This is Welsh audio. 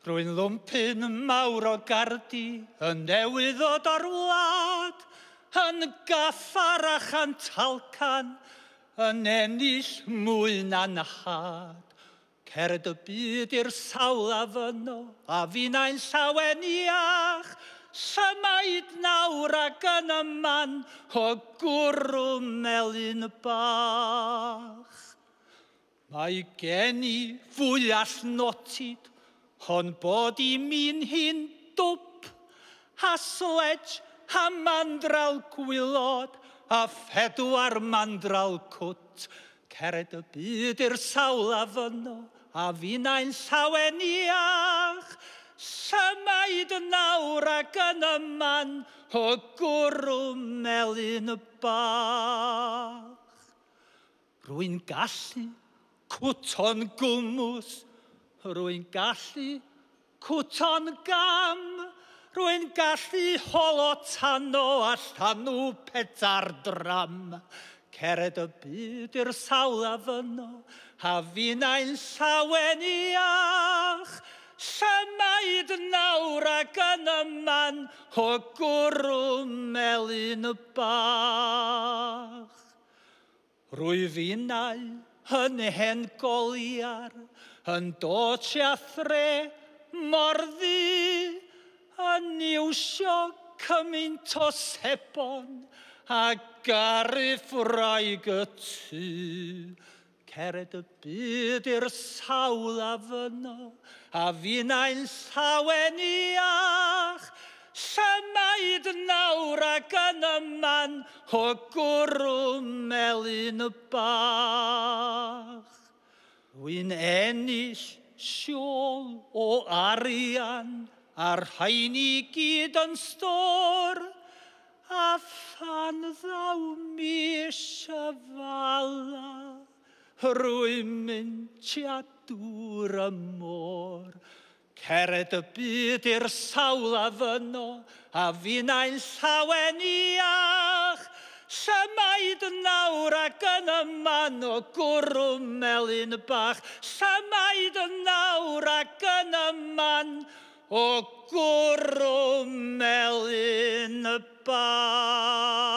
Rwy'n lwmpyn mawr o gardi, yn newydd ddod o'r wlad, yn gaffarach yn talcan, yn ennill mwy na'n had. Cered y byd i'r sawl afyno, a finnau'n llawen iach, symaid nawr ac yn y man o gwrw melyn bach. Mae gen i fwyall notid, ond bod i mi'n hi'n dwp, a sledge a mandral gwylod, a 4 mandral cwt. Cered y byd i'r sawl afyno, a finnau'n llawen iach, symaid nawr ac yn y man o gwrw melyn bach. Rwy'n gallu cwto'n gwmws, rwy'n gallu cwto'n gam, rwy'n gallu holo tano allan o 4 dram. Cered y byd i'r sawl afyno, a finnau'n llawen iach, symaid nawr ac yn y man o gwrw melyn bach. Rwy finnau yn hen goliar, yn dod siathre mor ddu, yn iwsio cymaint o sebon a garif wraig y tŷ. Cered y byd i'r sawl afyno, a finnau'n llawen iach, symaid nawr ac yn y man o gwrw melyn bach. Rwy'n ennill siôl o arian, a'r rhain i gyd yn stor, a phan ddaw mis y fala, rwy'n mynd tua dŵr y môr. Cered y byd i'r sawl afyno, a finnau'n llawen iach, symaid nawr ac yn y man o gwrw melyn bach. Symaid nawr ac yn y man o gwrw melyn bach.